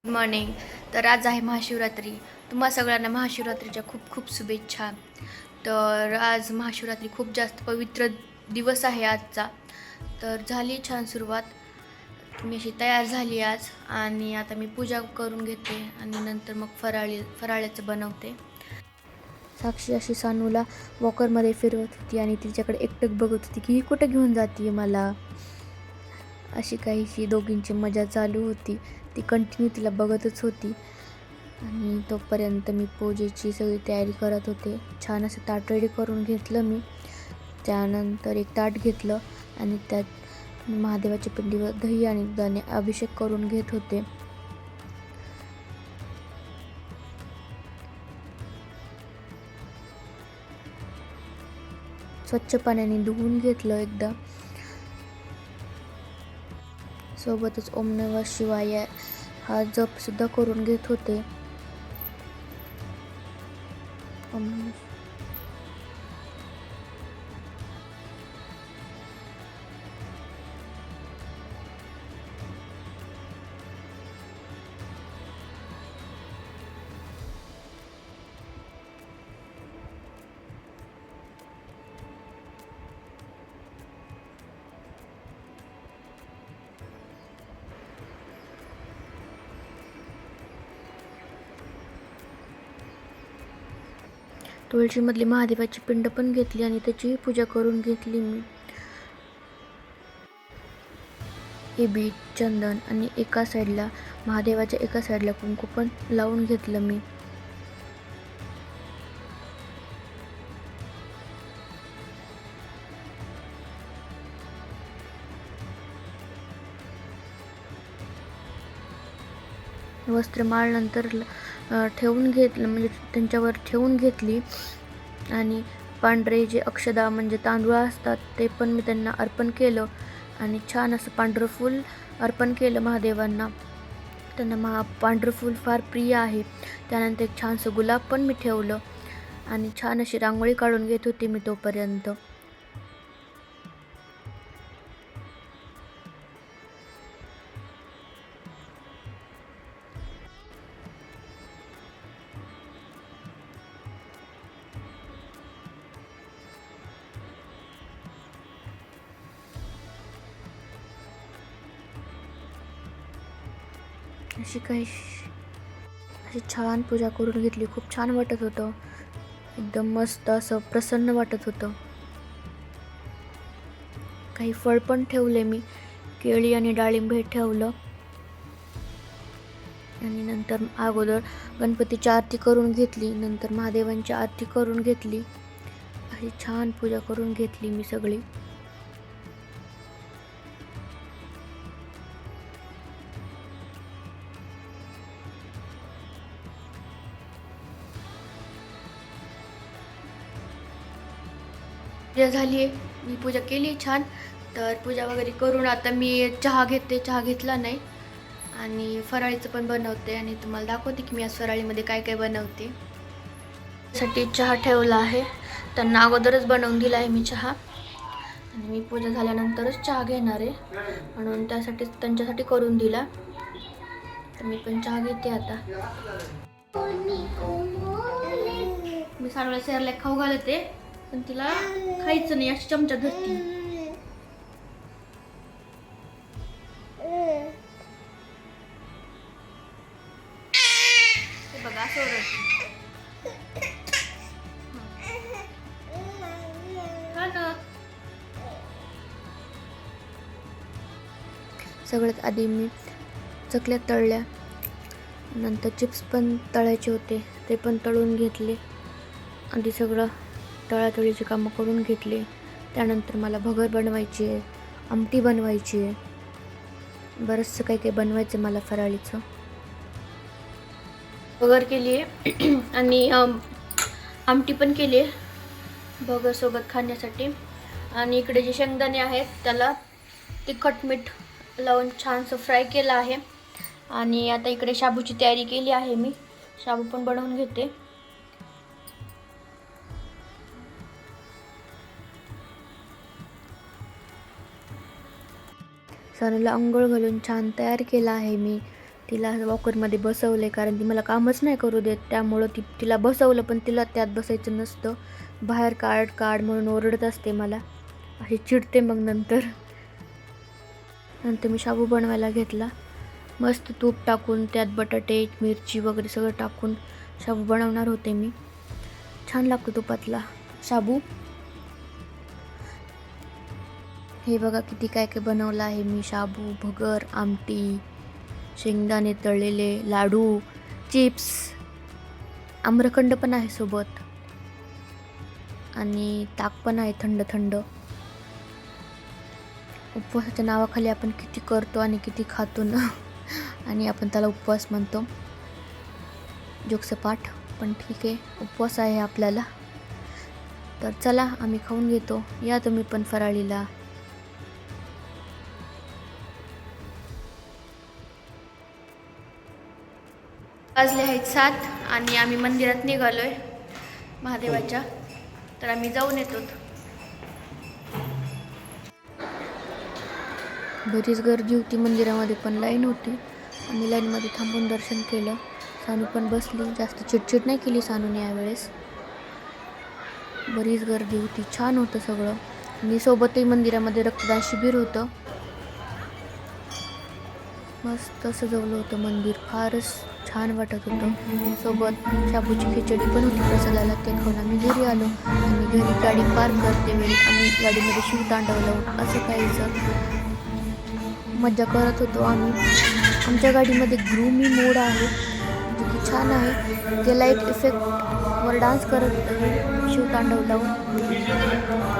Morning. तर आज आहे महाशिवरात्री. तुम्हा सगळ्यांना महाशिवरात्रीच्या खूप खूप शुभेच्छा. तर आज महाशिवरात्री खूप जास्त पवित्र दिवस आहे आजचा. तर झाली छान सुरुवात. मी अशी तयार झाली आज आणि आता मी पूजा करून घेते आणि नंतर मग फराळाचं बनवते. साक्षी अशी सानूला वॉकरमध्ये फिरवत होती आणि तिच्याकडे एकटक बघत होती की ही कुठं घेऊन जाते मला. अशी काहीशी दोघींची मजा चालू होती. ती कंटिन्यू तिला बघतच होती आणि तोपर्यंत मी पूजेची सगळी तयारी करत होते. छान असं ताट रेडी करून घेतलं मी. त्यानंतर एक ताट घेतलं आणि त्यात महादेवाच्या पिंडीवर दही आणि दुधाने अभिषेक करून घेत होते. स्वच्छ पाण्याने धुवून घेतलं एकदा. सोबतच ओम नमः शिवाय हा जप सुद्धा करून घेत होते. ओम तुळशीमधली महादेवाची पिंड पण घेतली आणि त्याचीही पूजा करून घेतली मी. हे बीट, चंदन आणि एका साईडला महादेवाच्या एका साईडला कुंकू पण लावून घेतलं मी. वस्त्रमाळ नंतर ठेवून घेतलं, म्हणजे त्यांच्यावर ठेवून घेतली आणि पांढरे जे अक्षदा म्हणजे तांदूळ असतात ते पण मी त्यांना अर्पण केलं आणि छान असं पांढरं फूल अर्पण केलं महादेवांना. त्यांना पांढरं फूल फार प्रिय आहे. त्यानंतर एक छानसं गुलाब पण मी ठेवलं आणि छान अशी रांगोळी काढून घेत होती मी तोपर्यंत. अशी छान पूजा करून घेतली. खूप छान वाटत होतं. एकदम मस्त असं प्रसन्न वाटत होतं. काही फळ पण ठेवले मी. केळी आणि डाळिंब हे ठेवलं आणि नंतर अगोदर गणपतीची आरती करून घेतली, नंतर महादेवांची आरती करून घेतली. अशी छान पूजा करून घेतली मी सगळी. पूजा झाली आहे. मी पूजा केली छान. तर पूजा वगैरे करून आता मी चहा घेते. चहा घेतला नाही आणि फराळीचं पण बनवते आणि तुम्हाला दाखवते की मी आज फराळीमध्ये काय काय बनवते. साठी चहा ठेवला आहे. त्यांना अगोदरच बनवून दिला आहे मी चहा आणि मी पूजा झाल्यानंतरच चहा घेणार आहे, म्हणून त्यासाठी त्यांच्यासाठी करून दिला. तर मी पण चहा घेते आता. मी सानूला शेरला खाऊ घालते, पण तिला खायचं नाही, अशी चमचा धरती. बघा असं सगळ्यात आधी मी चकल्या तळल्या, नंतर चिप्स पण तळायचे होते, ते पण तळून घेतले. आधी सगळं तळातळीची कामं करून घेतली. त्यानंतर मला भगर बनवायची आहे, आमटी बनवायची आहे, बरंचसं काही काही बनवायचं मला फराळीचं. भगर केली आहे आणि आमटी पण केली आहे भगरसोबत खाण्यासाठी. आणि इकडे जे शेंगदाणे आहेत त्याला तिखट मीठ लावून छानसं फ्राय केलं आहे. आणि आता इकडे शाबूची तयारी केली आहे मी. शाबू पण बनवून घेते. सानूला अंघोळ घालून छान तयार केला आहे मी. तिला वॉकरमध्ये बसवले कारण ती मला कामच नाही करू देत, त्यामुळं तिला बसवलं, पण तिला त्यात बसायचं नसतं. बाहेर काढ म्हणून ओरडत असते मला, अशी चिडते. मग नंतर मी शाबू बनवायला घेतला. मस्त तूप टाकून त्यात बटाटे, मिरची वगैरे सगळं टाकून शाबू बनवणार होते मी. छान लागतो तुपातला शाबू. हे बघा किती काय काय बनवलं आहे मी. शाबू, भगर, आमटी, शेंगदाणे तळलेले, लाडू, चिप्स, आम्रखंड पण आहे सोबत, आणि ताक पण आहे थंड थंड. उपवासाच्या नावाखाली आपण किती करतो आणि किती खातो ना, आणि आपण त्याला उपवास म्हणतो. जोगसपाठ, पण ठीक आहे, उपवास आहे आपल्याला. तर चला आम्ही खाऊन घेतो. या तुम्ही पण फराळीला. वाजले आहेत 7 आणि आम्ही मंदिरात निघालोय महादेवाच्या. तर आम्ही जाऊन येतो. बरीच गर्दी होती मंदिरामध्ये, पण लाईन होती. आम्ही लाईनमध्ये थांबून दर्शन केलं. सानू पण बसली. जास्त चिडचिड नाही केली सानूने यावेळेस. बरीच गर्दी होती. छान होतं सगळं. आणि सोबतही मंदिरामध्ये रक्तदान शिबिर होतं. मस्त सजवलं होतं मंदिर. फारच छान वाटत होतं. सोबत शाबूची खिचडी पण होती प्रसादाला. ते खाऊन आम्ही घरी आलो. आणि घरी गाडी पार्क करते वेळी आम्ही गाडीमध्ये शिवतांडव लावून असं काहीचं मजा करत होतो आम्ही. आमच्या गाडीमध्ये ग्रूमी मोड आहे, जो की छान आहे. ते लाईट इफेक्टवर डान्स करत शिवतांडव लावून.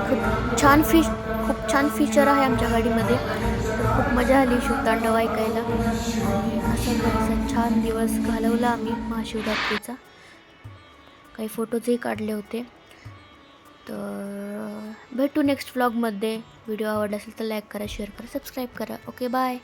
खूप छान फीचर आहे आमच्या गाडीमध्ये. खूप मजा आली शिवतांडव ऐकायला. आणि असं छान दिवस घालवला आम्ही महाशिवरात्रीचा. काही फोटोजही काढले होते. तर भेटू नेक्स्ट व्लॉगमध्ये. व्हिडिओ आवडला असेल तर लाईक करा, शेअर करा, सबस्क्राईब करा. Okay, bye.